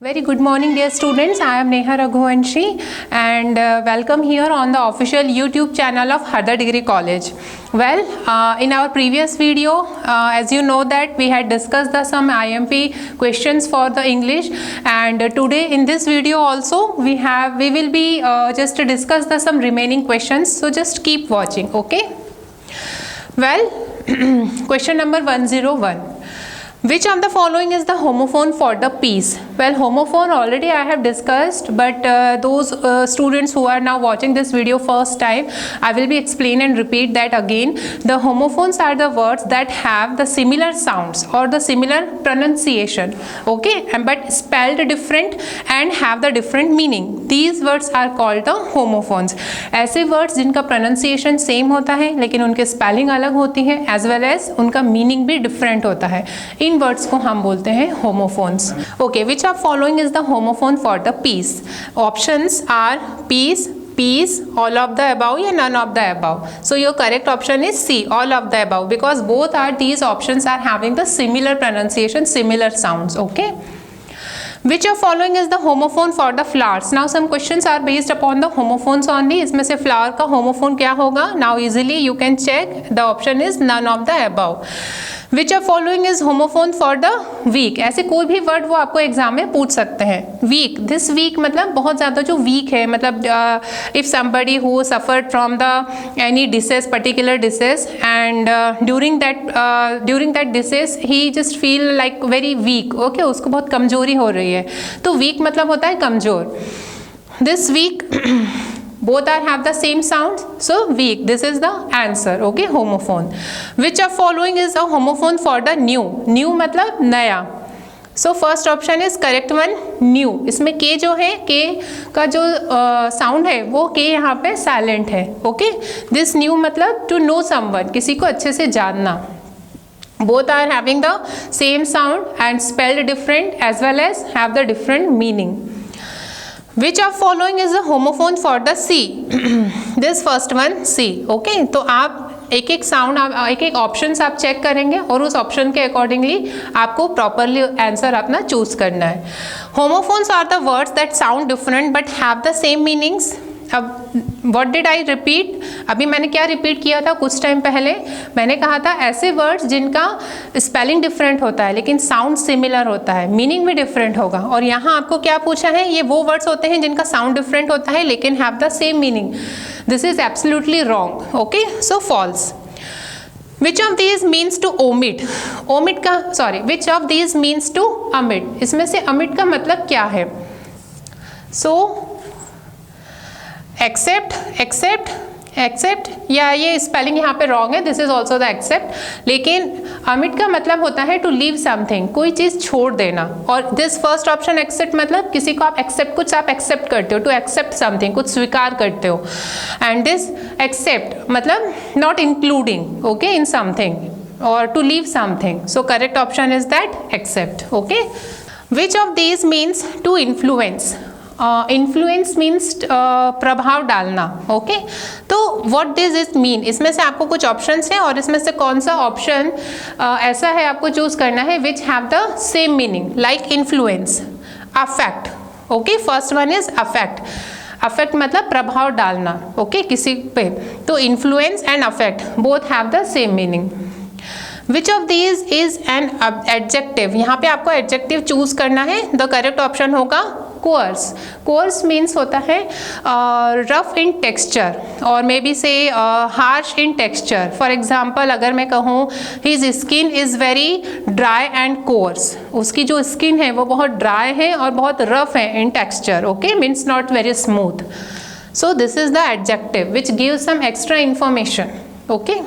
Very good morning dear students, I am Neha Raghuvanshi and welcome here on the official YouTube channel of Harder Degree College. Well, in our previous video, as you know that we had discussed some IMP questions for the English, and today in this video also we will be just to discuss some remaining questions, so just keep watching, okay? Well, question number 101. Which of the following is the homophone for the piece? Well, homophone already I have discussed, but those students who are now watching this video first time, I will be explain and repeat that again. The homophones are the words that have the similar sounds or the similar pronunciation, okay, but spelled different and have the different meaning. These words are called the homophones. ऐसे words जिनका pronunciation same होता है लेकिन उनके spelling अलग होती है, as well as उनका meaning भी different होता है. इन वर्ड्स को हम बोलते हैं homophones. Okay, which of following is the homophone for the piece? Options are piece, peace, all of the above या none of the above. So your correct option is C, all of the above, because both are these options are having the similar pronunciation, similar sounds. Okay. Which of following is the homophone for the flowers? Now some questions are based upon the homophones only. इसमें से flower का homophone क्या होगा? Now easily you can check. The option is none of the above. Which of following is homophone for the weak? ऐसे कोई भी word वो आपको एग्जाम में पूछ सकते हैं. वीक, दिस वीक मतलब बहुत ज़्यादा जो वीक है, मतलब if somebody who suffered from the any disease, particular disease, and during that disease he just feel like very weak. Okay, उसको बहुत कमजोरी हो रही है, तो वीक मतलब होता है कमजोर. This weak both are have the same sounds, so weak. This is the answer. Okay, homophone. Which of following is a homophone for the new? New मतलब नया. So first option is correct one, new. इसमें के जो है, के का जो sound है वो के यहाँ पे साइलेंट है. ओके, दिस न्यू मतलब टू नो समवन, किसी को अच्छे से जानना. Both are having the same sound and spelled different as well as have the different meaning. Which of following is a homophone for the C? This first one C. Okay, तो आप एक एक sound, आप एक एक options आप check करेंगे और उस ऑप्शन के अकॉर्डिंगली आपको प्रॉपरली आंसर अपना चूज करना है. Homophones are the words that sound different but have the same meanings. अब व्हाट डिड आई रिपीट? अभी मैंने क्या रिपीट किया था कुछ टाइम पहले? मैंने कहा था ऐसे वर्ड्स जिनका स्पेलिंग डिफरेंट होता है लेकिन साउंड सिमिलर होता है, मीनिंग भी डिफरेंट होगा. और यहाँ आपको क्या पूछा है? ये वो वर्ड्स होते हैं जिनका साउंड डिफरेंट होता है लेकिन have the same meaning. This is absolutely wrong. Okay, so false. Which of these means to omit? Omit का sorry, which of these means to omit? इसमें से omit का मतलब क्या है? So एक्सेप्ट या ये स्पेलिंग यहाँ पे रॉन्ग है, this is also the except. लेकिन अमिट का मतलब होता है टू लीव समथिंग, कोई चीज़ छोड़ देना. और दिस फर्स्ट ऑप्शन एक्सेप्ट मतलब किसी को आप एक्सेप्ट, कुछ आप एक्सेप्ट करते हो, टू एक्सेप्ट समथिंग, कुछ स्वीकार करते हो. एंड दिस एक्सेप्ट मतलब not including, okay, in something और to leave something. So correct option is that accept. Okay. Which of these means to influence? Influence means प्रभाव डालना. ओके, तो व्हाट डज इट मीन? इसमें से आपको कुछ options हैं और इसमें से कौन सा ऑप्शन ऐसा है आपको चूज करना है which have the same meaning like influence. Affect. Okay, first one is affect. Affect मतलब प्रभाव डालना, ओके, किसी पे. तो influence and affect both have the same meaning. Which of these is an adjective? यहाँ पे आपको एडजेक्टिव चूज करना है. द करेक्ट ऑप्शन होगा कोअर्स. कोअर्स मीन्स होता है रफ इन टेक्सचर और मे बी से harsh in texture. For example अगर मैं कहूँ his skin is very dry and cores, उसकी जो स्किन है वो बहुत ड्राई है और बहुत रफ है in texture. Okay, means not very smooth. So this is the adjective which gives some extra information. Okay.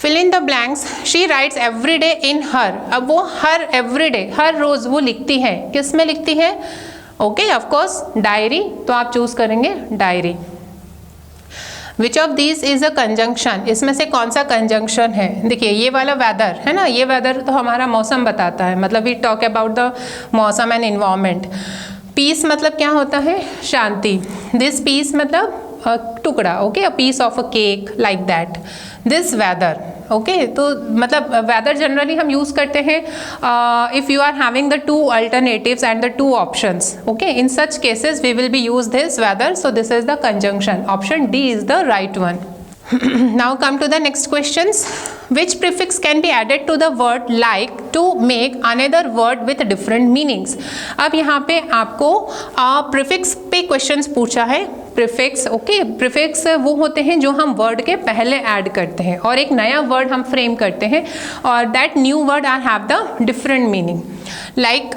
Fill in the blanks. She writes every day in her. अब वो हर everyday, हर रोज वो लिखती है. किस में लिखती है? Okay, of course diary. तो आप चूज करेंगे diary. Which of these is a conjunction? इसमें से कौन सा कंजंक्शन है? देखिए ये वाला वेदर है ना, ये वेदर तो हमारा मौसम बताता है, मतलब वी टॉक अबाउट द मौसम एंड इन्वायरमेंट. पीस मतलब क्या होता है? शांति. दिस पीस मतलब टुकड़ा. Okay, a piece of a cake like that. This whether okay तो मतलब वेदर जनरली हम यूज करते हैं if you are having the two alternatives and the two options. Okay, in such cases we will be use this whether. So this is the conjunction. Option D is the right one. Now come to the next questions. Which prefix can be added to the word like to make another word with different meanings? अब यहाँ पे आपको prefix पे questions पूछा है. Prefix, okay, prefix वो होते हैं जो हम वर्ड के पहले ऐड करते हैं और एक नया वर्ड हम फ्रेम करते हैं और that new word are have the different meaning. Like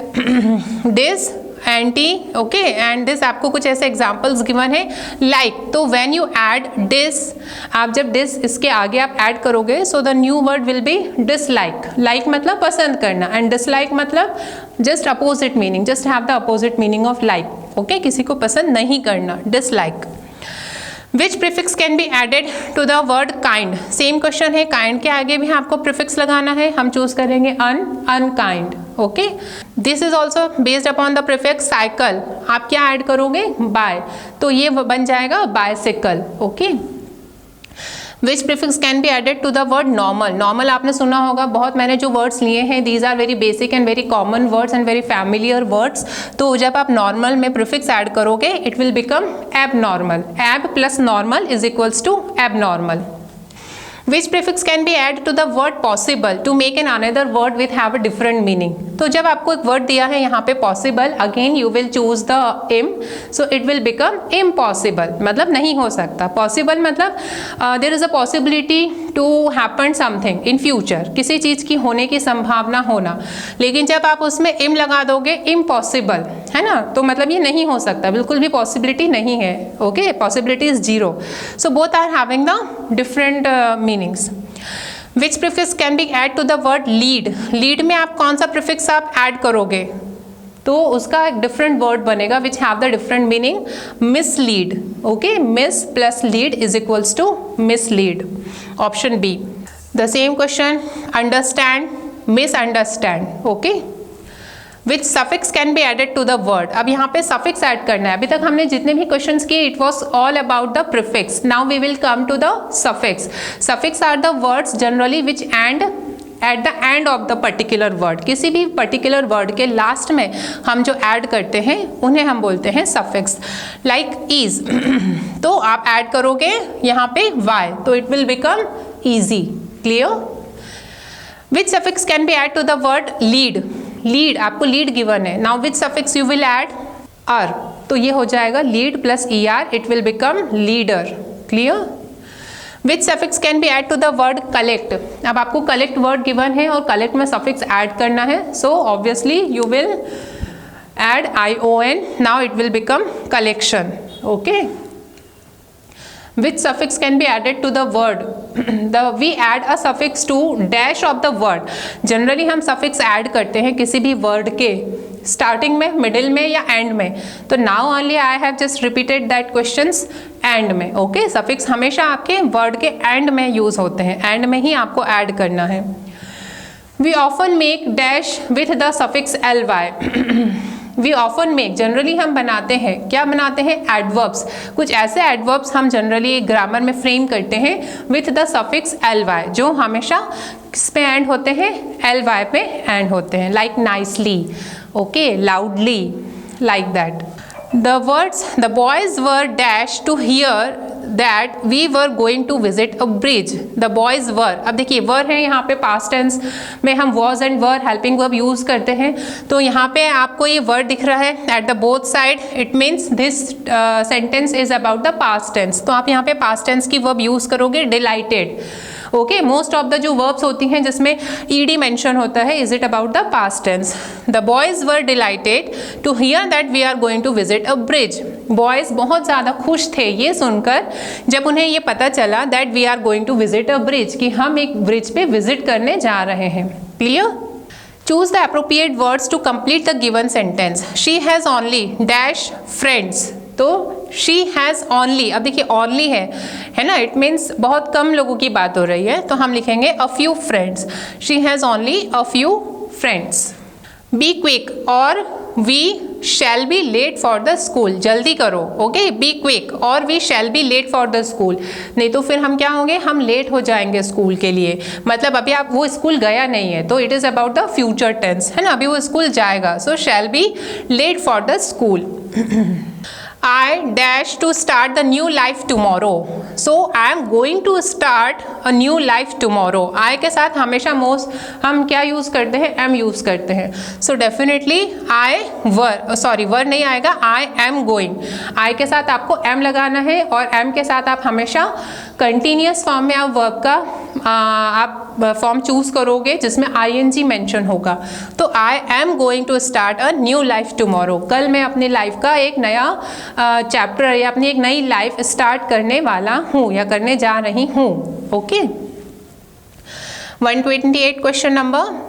this, anti, okay, and this. आपको कुछ ऐसे एग्जाम्पल्स गिवन है लाइक. तो व्हेन यू ऐड दिस, आप जब दिस इसके आगे आप ऐड करोगे so the new word will be dislike. Like मतलब पसंद करना एंड डिसलाइक मतलब just opposite meaning, just have the opposite meaning of like. Okay, किसी को पसंद नहीं करना, dislike. Which prefix can be added to the word kind? Same question है, kind के आगे भी आपको प्रीफिक्स लगाना है. हम चूज करेंगे unkind. Okay, this is also based upon the prefix cycle. आप क्या ऐड करोगे? बाय, तो ये बन जाएगा bicycle. Okay. Which prefix can be added to the word normal? Normal आपने सुना होगा, बहुत मैंने जो वर्ड्स लिए हैं these are very basic and very common words and very familiar words. तो जब आप नॉर्मल में प्रीफिक्स ऐड करोगे it will become ab normal. Ab plus normal is equals to एब normal. Which prefix can be added to the word possible to make an another word with have a different meaning? तो जब आपको एक word दिया है यहाँ पे possible, again you will choose the im, so it will become impossible. मतलब नहीं हो सकता. Possible मतलब there is a possibility to happen something in future. किसी चीज़ की होने की संभावना होना. लेकिन जब आप उसमें im लगा दोगे impossible, है ना, तो मतलब ये नहीं हो सकता, बिल्कुल भी possibility नहीं है. Okay, possibility is zero. So both are having the different meaning. Which prefix can be add to the word lead? Lead में आप कौन सा prefix आप add करोगे? तो उसका एक different word बनेगा which have the different meaning. Mislead. Okay, miss plus lead is equals to mislead. Option B. The same question. Understand, misunderstand. Okay. Which suffix can be added to the word? अब यहाँ पे suffix add करना है. अभी तक हमने जितने भी questions किए it was all about the prefix. Now we will come to the suffix. Suffix are the words generally which end at the end of the particular word. किसी भी particular word के last में हम जो add करते हैं उन्हें हम बोलते हैं suffix. Like is. तो आप add करोगे यहाँ पे y, तो it will become easy. Clear? Which suffix can be added to the word lead? Lead, आपको लीड गिवन है. Now which suffix you will add? Er, तो ये हो जाएगा lead plus E R, it will become leader. Clear? Which suffix can be add to the word collect? अब आपको collect word given है और कलेक्ट में सफिक्स ऐड करना है. So obviously you will add ION. Now it will become collection. Okay. Which suffix can be added to the word? We add a suffix to dash of the word. Generally हम suffix add करते हैं किसी भी word के starting में, middle में या end में. तो now only I have just repeated that questions end में. Okay, suffix हमेशा आपके word के end में use होते हैं. end में ही आपको add करना है. We often make dash with the suffix ly. We often make, generally हम बनाते हैं, क्या बनाते हैं? एडवर्ब्स. कुछ ऐसे एडवर्ब्स हम जनरली ग्रामर में फ्रेम करते हैं विथ द सफिक्स ly, जो हमेशा किस पे एंड होते हैं? ly पे एंड होते हैं. Like nicely, okay, loudly, like that. The words, the boys were dashed to hear that we were going to visit a bridge. The boys were, अब देखिए were है यहाँ पे past tense में हम was and were helping verb use करते हैं. तो यहाँ पे आपको ये word दिख रहा है at the both side. It means this sentence is about the past tense. तो आप यहाँ पे past tense की verb use करोगे delighted. Okay, most of the जो वर्ब्स होती हैं जिसमें ed मेंशन होता है, is it about the past tense. The boys were delighted to hear that we are going to visit a bridge. Boys बहुत ज़्यादा खुश थे ये सुनकर जब उन्हें ये पता चला that we are going to visit a bridge, कि हम एक ब्रिज पे विजिट करने जा रहे हैं. Clear? Choose the appropriate words to complete the given sentence. She has only dash friends. तो शी हैज़ ओनली, अब देखिए ओनली है ना, इट मीन्स बहुत कम लोगों की बात हो रही है, तो हम लिखेंगे a few friends. She has only a few friends. Be quick और we shall be late for the school, जल्दी करो, ओके, बी क्विक, और we shall be late for the school, नहीं तो फिर हम क्या होंगे, हम लेट हो जाएंगे स्कूल के लिए, मतलब अभी आप वो स्कूल गया नहीं है, तो it is about the future tense, है ना, अभी वो स्कूल जाएगा, so shall be late for the school. I dash to start the new life tomorrow. So I am going to start a new life tomorrow. I के साथ हमेशा most हम क्या यूज़ करते हैं, am यूज़ करते हैं. So definitely वर नहीं आएगा, I am going. I के साथ आपको am लगाना है, और am के साथ आप हमेशा कंटिन्यूस फॉर्म में आप वर्ब का आप फॉर्म चूज करोगे जिसमें ing मेंशन होगा. तो I am going to start a new life tomorrow, कल मैं अपनी लाइफ का एक नया चैप्टर या अपनी एक नई लाइफ स्टार्ट करने वाला हूँ या करने जा रही हूँ. Okay. 128 question number,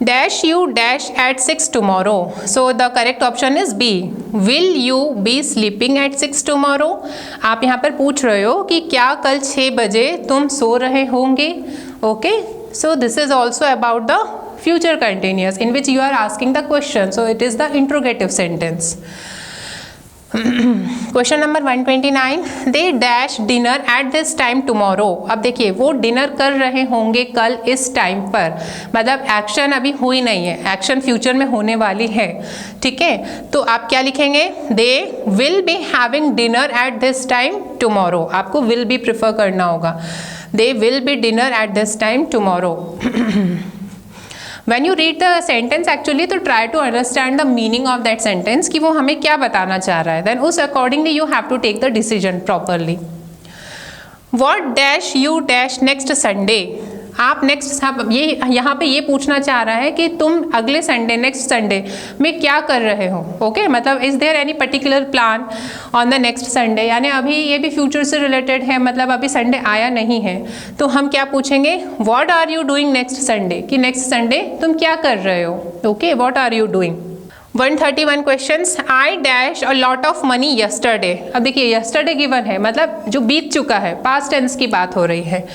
dash you dash at 6 tomorrow. So the correct option is B. Will you be sleeping at 6 tomorrow? आप यहाँ पर पूछ रहे हो कि क्या कल 6 बजे तुम सो रहे होंगे. Okay. So this is also about the future continuous in which you are asking the question. So it is the interrogative sentence. Question number 129, they dash dinner at this time tomorrow. अब देखिए वो dinner कर रहे होंगे कल इस time पर, मतलब एक्शन अभी हुई नहीं है, एक्शन फ्यूचर में होने वाली है. ठीक है, तो आप क्या लिखेंगे, they will be having dinner at this time tomorrow. आपको विल बी प्रिफर करना होगा, they will be dinner at this time tomorrow. When you read the sentence actually तो try to understand the meaning of that sentence कि वो हमें क्या बताना चाह रहा है, then उस accordingly you have to take the decision properly. What dash you dash next Sunday? आप नेक्स्ट ये यहाँ पे ये पूछना चाह रहा है कि तुम अगले संडे, नेक्स्ट संडे में क्या कर रहे हो. ओके, मतलब is there any particular plan on the next Sunday, यानी अभी ये भी फ्यूचर से रिलेटेड है, मतलब अभी संडे आया नहीं है, तो हम क्या पूछेंगे, what are you doing next Sunday, कि नेक्स्ट संडे तुम क्या कर रहे हो. Okay, what are you doing. 131 questions, I dash a lot of money yesterday. अब देखिए यस्टरडे गिवन है, मतलब जो बीत चुका है, पास्ट टेंस की बात हो रही है.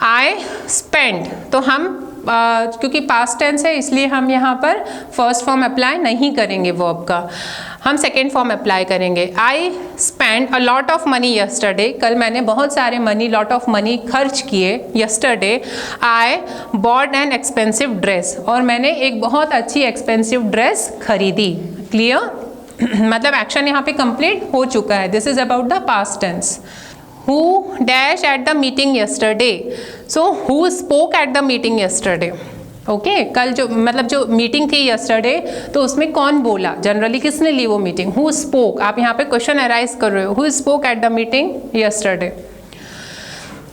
आई स्पेंड, तो हम क्योंकि पास्ट टेंस है इसलिए हम यहाँ पर फर्स्ट फॉर्म अप्लाई नहीं करेंगे वर्ब का, हम सेकेंड फॉर्म अप्लाई करेंगे. I spend a lot of money yesterday, कल मैंने बहुत सारे मनी, लॉट ऑफ मनी खर्च किए. Yesterday I bought an expensive dress, और मैंने एक बहुत अच्छी एक्सपेंसिव ड्रेस खरीदी. क्लियर, मतलब एक्शन यहाँ पे कंप्लीट हो चुका है. This is about the past tense. Who dash at the meeting yesterday? So who spoke at the meeting yesterday? Okay, कल जो मतलब जो मीटिंग थी yesterday, तो उसमें कौन बोला, जनरली किसने ली वो मीटिंग. Who spoke, आप यहाँ पे क्वेश्चन अराइज कर रहे हो, Who spoke at the meeting yesterday?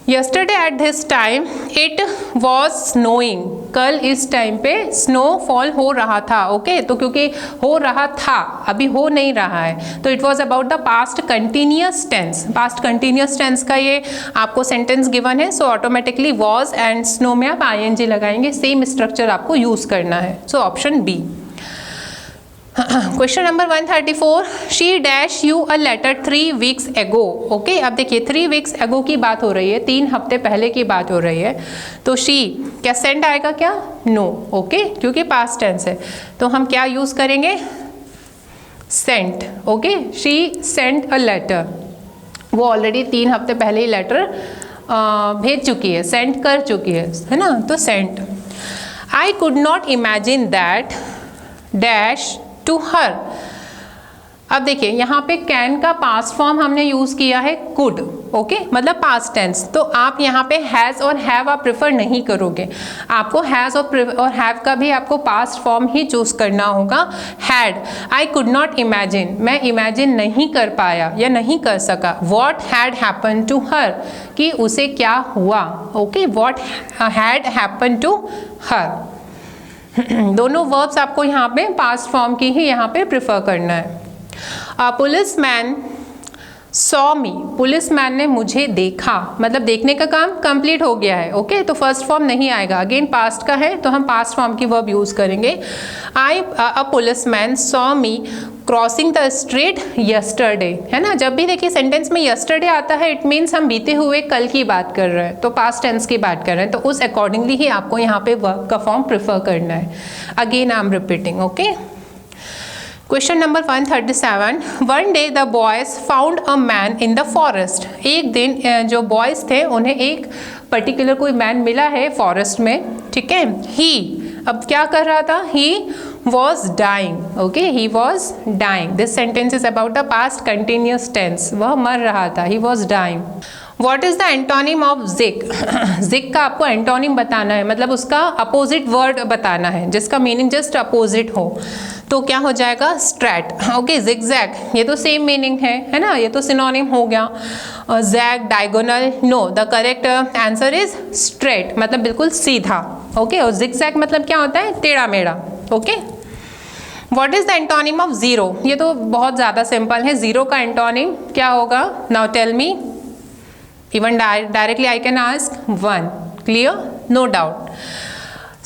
Yesterday at this time it was snowing. कल इस टाइम पे स्नोफॉल हो रहा था. ओके, तो क्योंकि हो रहा था, अभी हो नहीं रहा है, तो it was about the past continuous tense. Past continuous tense का ये आपको सेंटेंस गिवन है, so automatically was and snow में आप ing लगाएंगे. सेम स्ट्रक्चर आपको यूज करना है. So option B. Question number 134, she dash you a letter 3 weeks ago. ओके, अब देखिए 3 weeks ago की बात हो रही है, 3 हफ्ते पहले की बात हो रही है, तो शी क्या सेंड आएगा क्या, नो. ओके, क्योंकि पास्ट टेंस है, तो हम क्या यूज करेंगे, sent. Okay, she sent a letter, वो ऑलरेडी 3 हफ्ते पहले ही लेटर भेज चुकी है, सेंड कर चुकी है ना, तो sent. I could not imagine that dash to her. अब देखिए यहाँ पे कैन का पास्ट फॉर्म हमने यूज किया है कुड. ओके, मतलब पास्ट टेंस, तो आप यहाँ पे हैज़ और हैव आप प्रेफर नहीं करोगे, आपको हैज़ और हैव का भी आपको पास्ट फॉर्म ही चूज करना होगा. Had, I could not imagine, मैं इमेजिन नहीं कर पाया या नहीं कर सका. What had happen to her, कि उसे क्या हुआ. Okay, what had happen to her. दोनों वर्ब्स आपको यहाँ पे पास्ट फॉर्म की ही यहाँ पे प्रिफर करना है. पुलिसमैन सॉ मी, पुलिसमैन ने मुझे देखा, मतलब देखने का काम कंप्लीट हो गया है. ओके, तो फर्स्ट फॉर्म नहीं आएगा, अगेन पास्ट का है, तो हम पास्ट फॉर्म की वर्ब यूज करेंगे. A policeman saw me crossing the street yesterday, है ना. जब भी देखिए सेंटेंस में यस्टरडे आता है, इट मीन्स हम बीते हुए कल की बात कर रहे हैं, तो पास्ट टेंस की बात कर रहे हैं, तो उस अकॉर्डिंगली ही आपको यहाँ पे वर्ब का फॉर्म प्रिफर करना है. Again I am repeating. Okay, question number 137, one day the boys found a man in the forest. एक दिन जो बॉयज़ थे उन्हें एक पर्टिकुलर कोई मैन मिला है फॉरेस्ट में, ठीक है। ही अब क्या कर रहा था, he was dying, okay, he was dying. This sentence is about the past continuous tense, वह मर रहा था, he was dying. What is the antonym of zig? Zig का आपको एंटोनिम बताना है, मतलब उसका अपोजिट वर्ड बताना है जिसका मीनिंग जस्ट अपोजिट हो, तो क्या हो जाएगा, स्ट्रैट, ओके। जिगजैग, ये तो सेम मीनिंग है ना, ये तो सिनोनिम हो गया। Zag, diagonal, no, the correct answer is straight, मतलब बिल्कुल सीधा, ओके। और जिगजैग मतलब क्या होता है, टेढ़ा मेढ़ा, okay. What is the antonym of zero? ये तो बहुत ज़्यादा सिंपल है, जीरो का एंटोनिम क्या होगा, now tell me. Even directly I can ask 1. Clear? No doubt.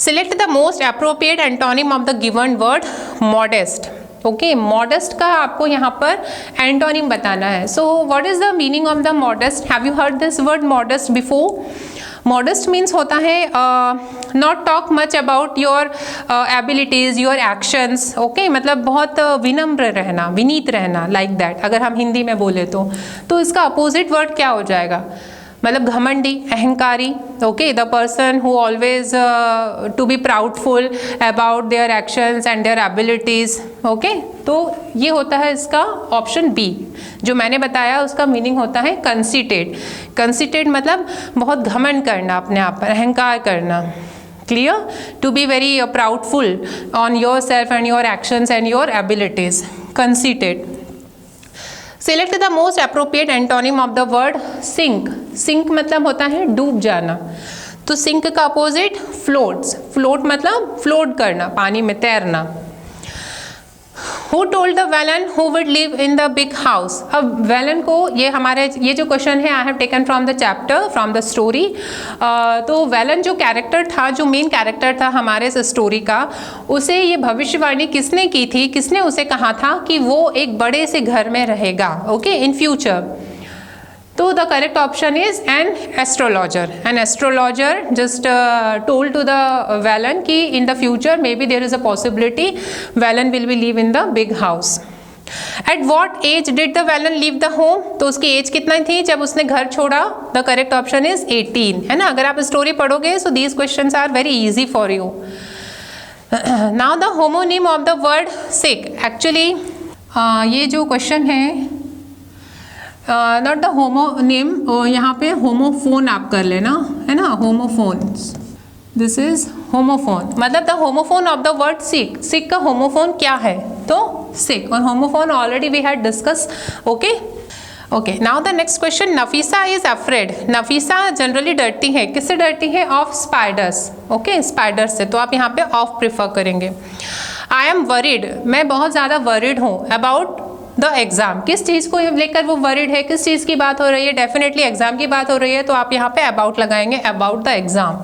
Select the most appropriate antonym of the given word modest. Okay, modest का आपको यहाँ पर antonym बताना है. So what is the meaning of the modest? Have you heard this word modest before? Modest means होता है not talk much about your abilities, your actions, okay, मतलब बहुत विनम्र रहना, विनीत रहना, like that, अगर हम हिंदी में बोले तो इसका अपोजिट वर्ड क्या हो जाएगा, मतलब घमंडी, अहंकारी, okay. The person who always to be proudful about their actions and their abilities, okay. तो ये होता है इसका ऑप्शन बी, जो मैंने बताया उसका मीनिंग होता है कंसीटेड। कंसीटेड मतलब बहुत घमंड करना, अपने आप पर अहंकार करना, clear, to be very proudful on your self and your actions and your abilities, conceited. Select the most appropriate antonym of the word sink. Sink मतलब होता है डूब जाना, तो सिंक का अपोजिट फ्लोट्स। फ्लोट मतलब फ्लोट करना, पानी में तैरना। Who told the Velen who would live in the big house? अब वेलन को, ये जो क्वेश्चन है I have taken from the chapter, from the story. तो वेलन जो कैरेक्टर था, जो मेन कैरेक्टर था हमारे इस स्टोरी का, उसे ये भविष्यवाणी किसने की थी, किसने उसे कहा था कि वो एक बड़े से घर में रहेगा, ओके, इन फ्यूचर। तो the correct option is an astrologer. An astrologer just told to the villain कि in the future may be there is a possibility villain will be live in the big house. At what age did the villain leave the home? तो उसकी as कितना थी जब उसने घर छोड़ा? The correct option is 18, है ना। अगर आप स्टोरी पढ़ोगे so these questions are very easy for you. Now the homonym of the word sick. Actually ये जो क्वेश्चन है, नॉट द होमोनिम, यहाँ पे होमोफोन आप कर लेना, है ना, होमोफोन्स। दिस इज होमोफोन, मतलब the homophone of the word sick. Sick का होमोफोन क्या है? तो सिक, और homophone already we had discuss, okay. Okay, now the next question, Nafisa is afraid. Nafisa generally डरती है, किससे डरती है? ऑफ स्पाइडर्स, ओके, स्पाइडर्स से। तो आप यहाँ पे ऑफ प्रिफर करेंगे। आई एम वरीड, मैं बहुत ज़्यादा वरीड हूँ। अबाउट द एग्जाम, किस चीज़ को लेकर वो वरीड है, किस चीज़ की बात हो रही है? डेफिनेटली एग्जाम की बात हो रही है, तो आप यहाँ पे अबाउट लगाएंगे, about the exam.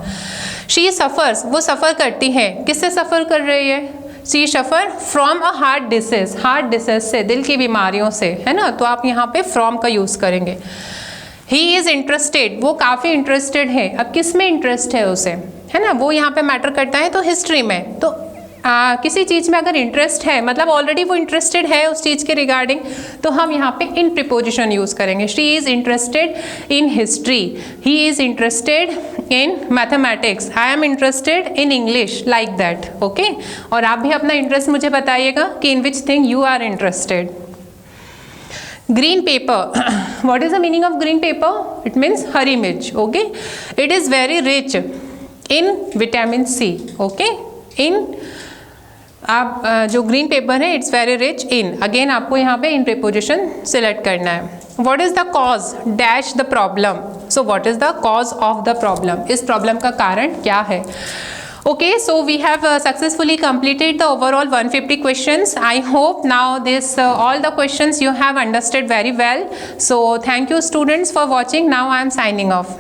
She suffers, वो सफ़र करती है, किससे सफ़र कर रही है? She suffer from a heart disease, heart disease से, दिल की बीमारियों से, है ना। तो आप यहाँ पे फ्रॉम का यूज़ करेंगे। ही इज़ इंटरेस्टेड, वो काफ़ी इंटरेस्टेड है। अब किस में इंटरेस्ट है उसे, है ना, वो यहाँ पे मैटर करता है। तो हिस्ट्री में, तो किसी चीज़ में अगर इंटरेस्ट है, मतलब ऑलरेडी वो इंटरेस्टेड है उस चीज़ के रिगार्डिंग, तो हम यहाँ पे इन प्रीपोजिशन यूज़ करेंगे। She is interested in history, he is interested in mathematics, I am interested in English, like that, okay. और आप भी अपना इंटरेस्ट मुझे बताइएगा कि in which thing you are interested. Green pepper, what is the meaning of green pepper? It means हरी मिर्च, okay. It is very rich in vitamin C, okay. In आप जो ग्रीन पेपर है, it's very rich in, again आपको यहाँ पे in preposition select करना है। What is the cause dash the problem? So what is the cause of the problem? इस problem का कारण क्या है? Okay, so we have successfully completed the overall 150 questions. I hope now all the questions you have understood very well. So thank you students for watching. Now I am signing off.